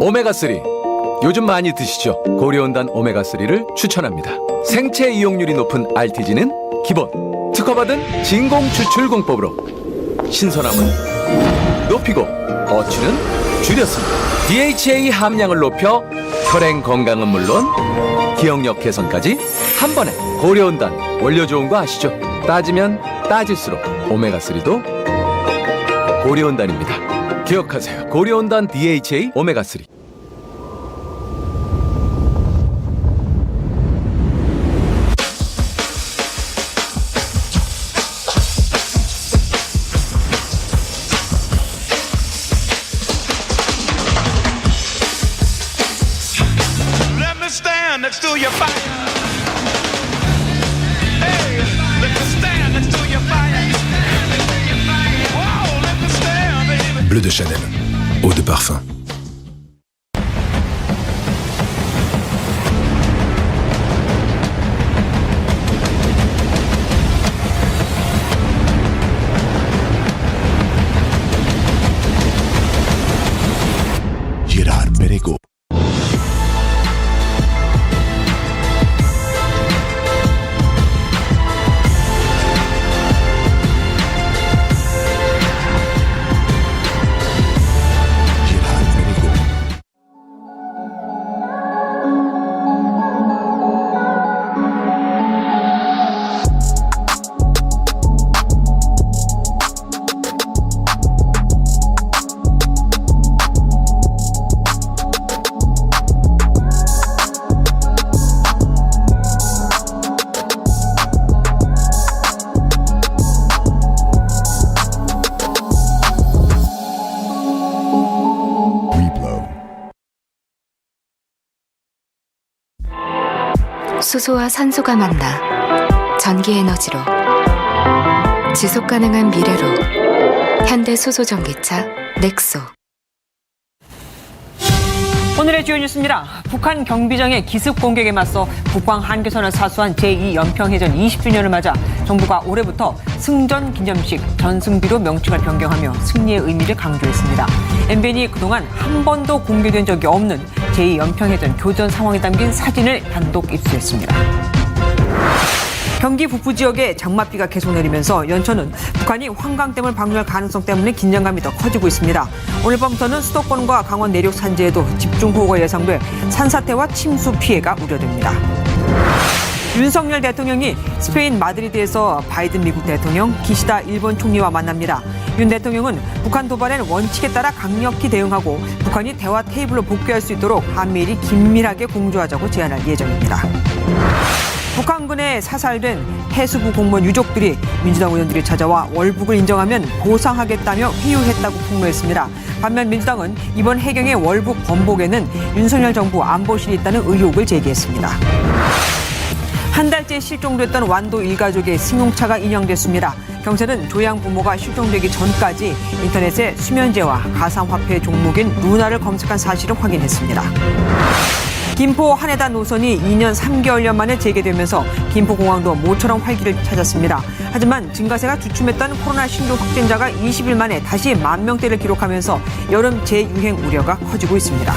오메가3 요즘 많이 드시죠? 고려온단 오메가3를 추천합니다. 생체 이용률이 높은 RTG는 기본, 특허받은 진공 추출 공법으로 신선함은 높이고 어취는 줄였습니다. DHA 함량을 높여 혈행 건강은 물론 기억력 개선까지 한 번에. 고려온단 원료 좋은 거 아시죠? 따지면 따질수록 오메가3도 고려온단입니다. 기억하세요. 고려온단 DHA 오메가3. Next to your fire. Hey, let me stand next to your fire. Wow, let me stand, baby. Bleu de Chanel, eau de parfum. Gérard Perregaux. 수소와 산소가 만나 전기에너지로 지속가능한 미래로 현대 수소전기차 넥소. 오늘의 주요 뉴스입니다. 북한 경비정의 기습 공격에 맞서 북광 한계선을 사수한 제2연평해전 20주년을 맞아 정부가 올해부터 승전 기념식 전승비로 명칭을 변경하며 승리의 의미를 강조했습니다. MBN이 그동안 한 번도 공개된 적이 없는 제2연평해전 교전 상황이 담긴 사진을 단독 입수했습니다. 경기 북부 지역에 장맛비가 계속 내리면서 연천은 북한이 환강댐을 방류할 가능성 때문에 긴장감이 더 커지고 있습니다. 오늘 밤부터는 수도권과 강원 내륙 산지에도 집중호우가 예상돼 산사태와 침수 피해가 우려됩니다. 윤석열 대통령이 스페인 마드리드에서 바이든 미국 대통령, 기시다 일본 총리와 만납니다. 윤 대통령은 북한 도발엔 원칙에 따라 강력히 대응하고 북한이 대화 테이블로 복귀할 수 있도록 한미일이 긴밀하게 공조하자고 제안할 예정입니다. 북한군에 사살된 해수부 공무원 유족들이 민주당 의원들이 찾아와 월북을 인정하면 보상하겠다며 회유했다고 폭로했습니다. 반면 민주당은 이번 해경의 월북 번복에는 윤석열 정부 안보실이 있다는 의혹을 제기했습니다. 한 달째 실종됐던 완도 일가족의 승용차가 인양됐습니다. 경찰은 조양 부모가 실종되기 전까지 인터넷에 수면제와 가상화폐 종목인 루나를 검색한 사실을 확인했습니다. 김포 한해다 노선이 2년 3개월여 만에 재개되면서 김포공항도 모처럼 활기를 찾았습니다. 하지만 증가세가 주춤했던 코로나 신규 확진자가 20일 만에 다시 10,000명대를 기록하면서 여름 재유행 우려가 커지고 있습니다.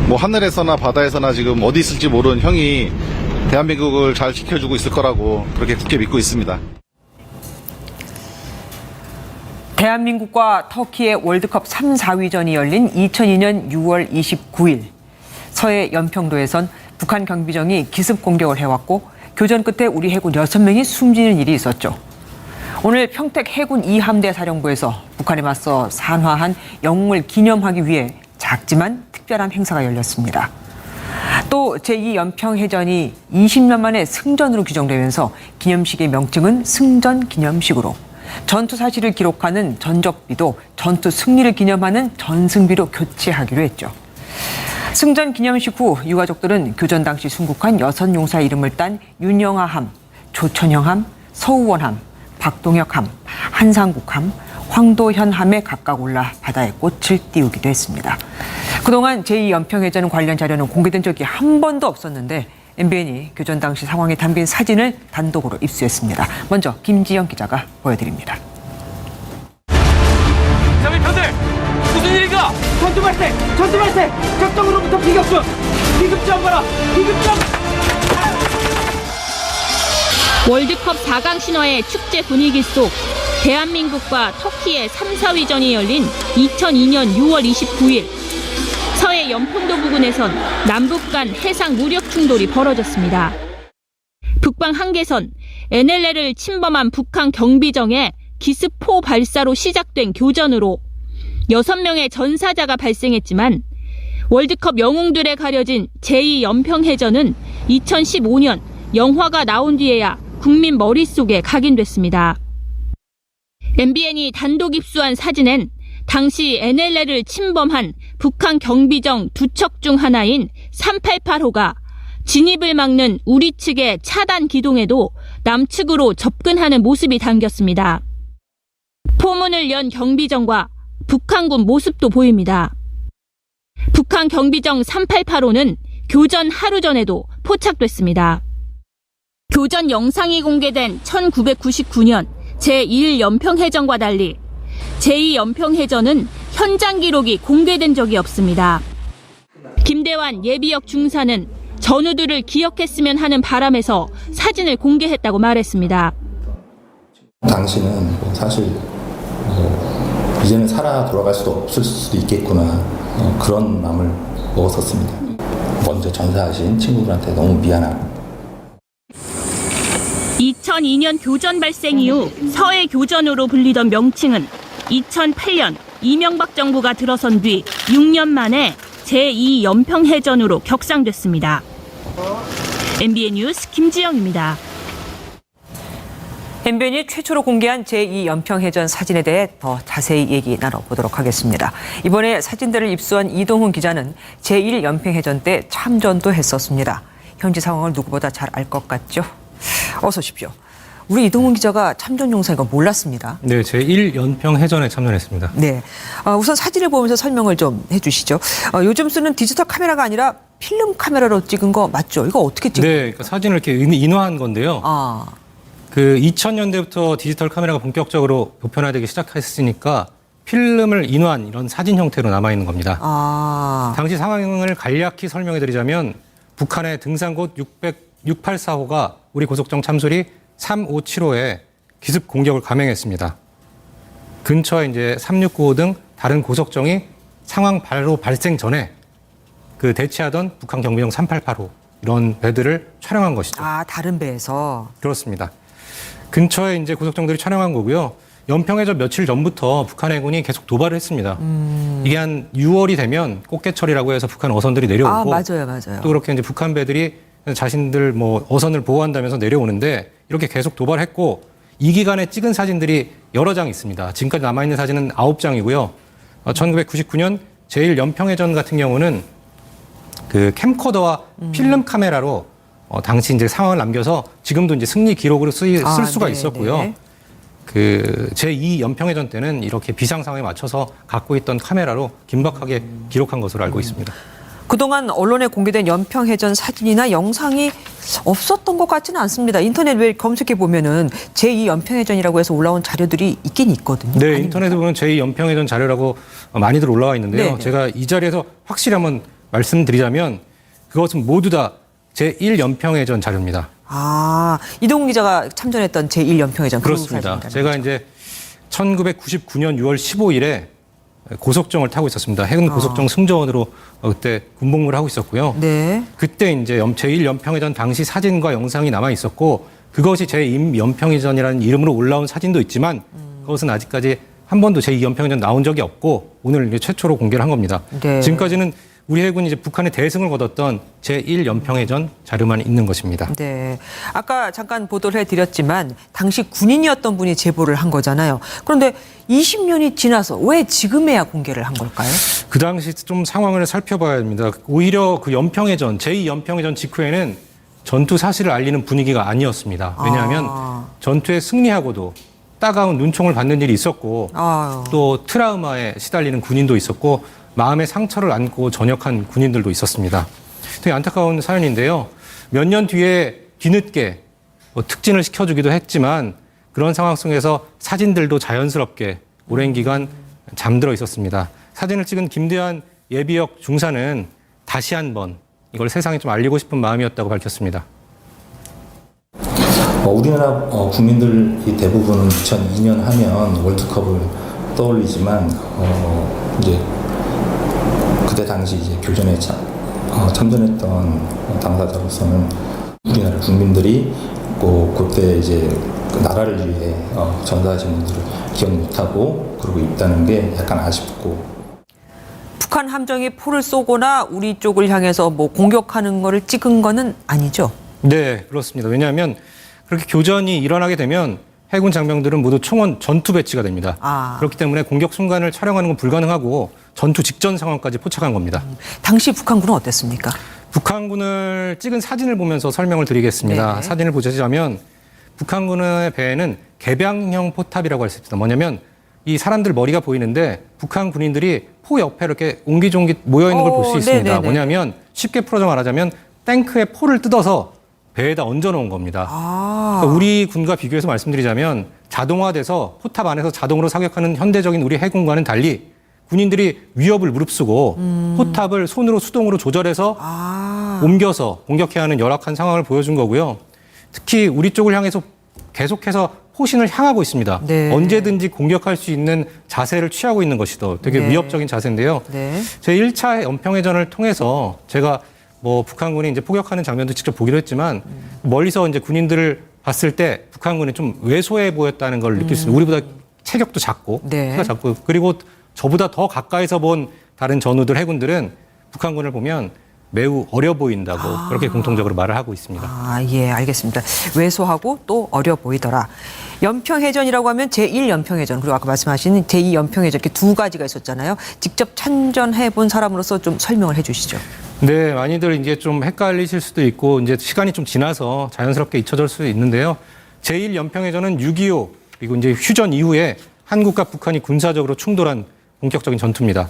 뭐 하늘에서나 바다에서나 지금 어디 있을지 모르는 형이 대한민국을 잘 지켜주고 있을 거라고 그렇게 굳게 믿고 있습니다. 대한민국과 터키의 월드컵 3, 4위전이 열린 2002년 6월 29일 서해 연평도에선 북한 경비정이 기습 공격을 해왔고 교전 끝에 우리 해군 6명이 숨지는 일이 있었죠. 오늘 평택 해군 2함대 사령부에서 북한에 맞서 산화한 영웅을 기념하기 위해 작지만 특별한 행사가 열렸습니다. 또 제2연평해전이 20년 만에 승전으로 규정되면서 기념식의 명칭은 승전기념식으로, 전투 사실을 기록하는 전적비도 전투 승리를 기념하는 전승비로 교체하기로 했죠. 승전 기념식 후 유가족들은 교전 당시 순국한 6용사의 이름을 딴 윤영아함, 조천영함, 서우원함, 박동혁함, 한상국함, 황도현함에 각각 올라 바다에 꽃을 띄우기도 했습니다. 그동안 제2연평해전 관련 자료는 공개된 적이 한 번도 없었는데 MBN이 교전 당시 상황이 담긴 사진을 단독으로 입수했습니다. 먼저 김지영 기자가 보여드립니다. 자위 편들 무슨 일인가? 전투 발생! 적정으로부터 비격중! 비급전 봐라! 비급전! 월드컵 4강 신화의 축제 분위기 속 대한민국과 터키의 3, 4위전이 열린 2002년 6월 29일 서해 연평도 부근에선 남북 간 해상 무력 충돌이 벌어졌습니다. 북방 한계선 NLL을 침범한 북한 경비정의 기습포 발사로 시작된 교전으로 6명의 전사자가 발생했지만 월드컵 영웅들에 가려진 제2연평해전은 2015년 영화가 나온 뒤에야 국민 머릿속에 각인됐습니다. MBN이 단독 입수한 사진엔 당시 NLL을 침범한 북한 경비정 두 척 중 하나인 388호가 진입을 막는 우리 측의 차단 기동에도 남측으로 접근하는 모습이 담겼습니다. 포문을 연 경비정과 북한군 모습도 보입니다. 북한 경비정 388호는 교전 하루 전에도 포착됐습니다. 교전 영상이 공개된 1999년 제1연평해전과 달리 제2연평해전은 현장 기록이 공개된 적이 없습니다. 김대환 예비역 중사는 전우들을 기억했으면 하는 바람에서 사진을 공개했다고 말했습니다. 당시는 사실 이제는 살아 돌아갈 수도 없을 수도 있겠구나 그런 마음을 먹었었습니다. 먼저 전사하신 친구들한테 너무 미안하고 2002년 교전 발생 이후 서해 교전으로 불리던 명칭은 2008년 이명박 정부가 들어선 뒤 6년 만에 제2연평해전으로 격상됐습니다. MBN 뉴스 김지영입니다. MBN이 최초로 공개한 제2연평해전 사진에 대해 더 자세히 얘기 나눠보도록 하겠습니다. 이번에 사진들을 입수한 이동훈 기자는 제1연평해전 때 참전도 했었습니다. 현지 상황을 누구보다 잘 알 것 같죠? 어서 오십시오. 우리 이동훈 기자가 참전 용사인 거 몰랐습니다. 네, 제1연평해전에 참전했습니다. 네, 우선 사진을 보면서 설명을 좀 해주시죠. 요즘 쓰는 디지털 카메라가 아니라 필름 카메라로 찍은 거 맞죠? 이거 어떻게 찍은 네, 그러니까 사진을 이렇게 인화한 건데요. 그 2000년대부터 디지털 카메라가 본격적으로 보편화되기 시작했으니까 필름을 인화한 이런 사진 형태로 남아있는 겁니다. 당시 상황을 간략히 설명해드리자면 북한의 등산곳 684호가 우리 고속정 참수리 357호에 기습 공격을 감행했습니다. 근처에 이제 369호 등 다른 고속정이 상황 바로 발생 전에 그 대치하던 북한 경비정 388호 이런 배들을 촬영한 것이죠. 다른 배에서. 그렇습니다. 근처에 이제 고속정들이 촬영한 거고요. 연평해전 며칠 전부터 북한 해군이 계속 도발을 했습니다. 이게 한 6월이 되면 꽃게철이라고 해서 북한 어선들이 내려오고 맞아요. 또 그렇게 이제 북한 배들이 자신들 뭐 어선을 보호한다면서 내려오는데 이렇게 계속 도발했고 이 기간에 찍은 사진들이 여러 장 있습니다. 지금까지 남아있는 사진은 9장이고요. 1999년 제1연평해전 같은 경우는 그 캠코더와 필름 카메라로 당시 이제 상황을 남겨서 지금도 이제 승리 기록으로 쓸 수가 있었고요. 그 제2연평해전 때는 이렇게 비상 상황에 맞춰서 갖고 있던 카메라로 긴박하게 기록한 것으로 알고 있습니다. 그동안 언론에 공개된 연평해전 사진이나 영상이 없었던 것 같지는 않습니다. 인터넷 왜 검색해 보면은 제2연평해전이라고 해서 올라온 자료들이 있긴 있거든요. 네, 아닙니까? 인터넷에 보면 제2연평해전 자료라고 많이들 올라와 있는데요. 네네. 제가 이 자리에서 확실히 한번 말씀드리자면 그것은 모두 다 제1연평해전 자료입니다. 이동훈 기자가 참전했던 제1연평해전 그렇습니다. 제가 이제 1999년 6월 15일에 고속정을 타고 있었습니다. 해군 고속정 승조원으로 그때 군복무를 하고 있었고요. 네. 그때 이제 제1연평해전 당시 사진과 영상이 남아 있었고 그것이 제2연평해전이라는 이름으로 올라온 사진도 있지만 그것은 아직까지 한 번도 제2연평해전 나온 적이 없고 오늘 이제 최초로 공개를 한 겁니다. 네. 지금까지는 우리 해군이 이제 북한의 대승을 거뒀던 제1연평해전 자료만 있는 것입니다. 네. 아까 잠깐 보도를 해드렸지만 당시 군인이었던 분이 제보를 한 거잖아요. 그런데 20년이 지나서 왜 지금에야 공개를 한 걸까요? 그 당시 좀 상황을 살펴봐야 합니다. 오히려 그 연평해전, 제2연평해전 직후에는 전투 사실을 알리는 분위기가 아니었습니다. 왜냐하면 전투에 승리하고도 따가운 눈총을 받는 일이 있었고 또 트라우마에 시달리는 군인도 있었고 마음의 상처를 안고 전역한 군인들도 있었습니다. 되게 안타까운 사연인데요. 몇 년 뒤에 뒤늦게 특진을 시켜주기도 했지만 그런 상황 속에서 사진들도 자연스럽게 오랜 기간 잠들어 있었습니다. 사진을 찍은 김대한 예비역 중사는 다시 한번 이걸 세상에 좀 알리고 싶은 마음이었다고 밝혔습니다. 우리나라 국민들이 대부분 2002년 하면 월드컵을 떠올리지만 이제 그때 당시 이제 교전에 참전했던 당사자로서는 우리나라 국민들이 그때 이제 그 나라를 위해 전사하신 분들을 기억 못하고 그러고 있다는 게 약간 아쉽고. 북한 함정이 포를 쏘거나 우리 쪽을 향해서 뭐 공격하는 거를 찍은 거는 아니죠? 네, 그렇습니다. 왜냐하면 그렇게 교전이 일어나게 되면 해군 장병들은 모두 총원 전투 배치가 됩니다. 그렇기 때문에 공격 순간을 촬영하는 건 불가능하고 전투 직전 상황까지 포착한 겁니다. 당시 북한군은 어땠습니까? 북한군을 찍은 사진을 보면서 설명을 드리겠습니다. 네. 사진을 보시자면 북한군의 배에는 개방형 포탑이라고 할 수 있습니다. 뭐냐면 이 사람들 머리가 보이는데 북한 군인들이 포 옆에 이렇게 옹기종기 모여 있는 걸 볼 수 있습니다. 네네네. 뭐냐면 쉽게 풀어서 말하자면 탱크에 포를 뜯어서 배에다 얹어 놓은 겁니다. 그러니까 우리 군과 비교해서 말씀드리자면 자동화돼서 포탑 안에서 자동으로 사격하는 현대적인 우리 해군과는 달리 군인들이 위협을 무릅쓰고 포탑을 손으로 수동으로 조절해서 옮겨서 공격해야 하는 열악한 상황을 보여준 거고요. 특히 우리 쪽을 향해서 계속해서 포신을 향하고 있습니다. 네. 언제든지 공격할 수 있는 자세를 취하고 있는 것이죠. 되게 네. 위협적인 자세인데요. 네. 제 1차 연평해전을 통해서 제가 북한군이 이제 포격하는 장면도 직접 보기로 했지만 멀리서 이제 군인들을 봤을 때 북한군이 좀 왜소해 보였다는 걸 느낄 수 있습니다. 우리보다 체격도 작고, 네. 키가 작고, 그리고 저보다 더 가까이서 본 다른 전우들 해군들은 북한군을 보면 매우 어려 보인다고 그렇게 공통적으로 말을 하고 있습니다. 예, 알겠습니다. 왜소하고 또 어려 보이더라. 연평해전이라고 하면 제1연평해전 그리고 아까 말씀하신 제2연평해전 이렇게 두 가지가 있었잖아요. 직접 참전해 본 사람으로서 좀 설명을 해 주시죠. 네, 많이들 이제 좀 헷갈리실 수도 있고 이제 시간이 좀 지나서 자연스럽게 잊혀질 수 있는데요. 제1연평해전은 6.25 그리고 이제 휴전 이후에 한국과 북한이 군사적으로 충돌한 본격적인 전투입니다.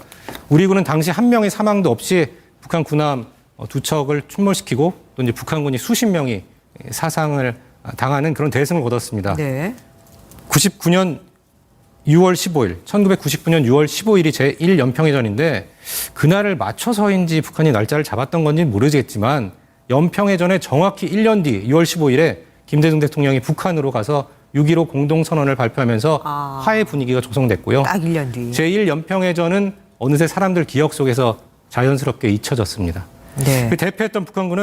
우리 군은 당시 한 명의 사망도 없이 북한 군함 두 척을 출몰시키고 또 이제 북한군이 수십 명이 사상을 당하는 그런 대승을 거뒀습니다. 네. 99년 6월 15일, 1999년 6월 15일이 제1연평해전인데 그날을 맞춰서인지 북한이 날짜를 잡았던 건지 모르겠지만 연평해전에 정확히 1년 뒤 6월 15일에 김대중 대통령이 북한으로 가서 6.15 공동선언을 발표하면서 화해 분위기가 조성됐고요. 딱 1년 뒤. 제1연평해전은 어느새 사람들 기억 속에서 자연스럽게 잊혀졌습니다. 네. 그 대표했던 북한군은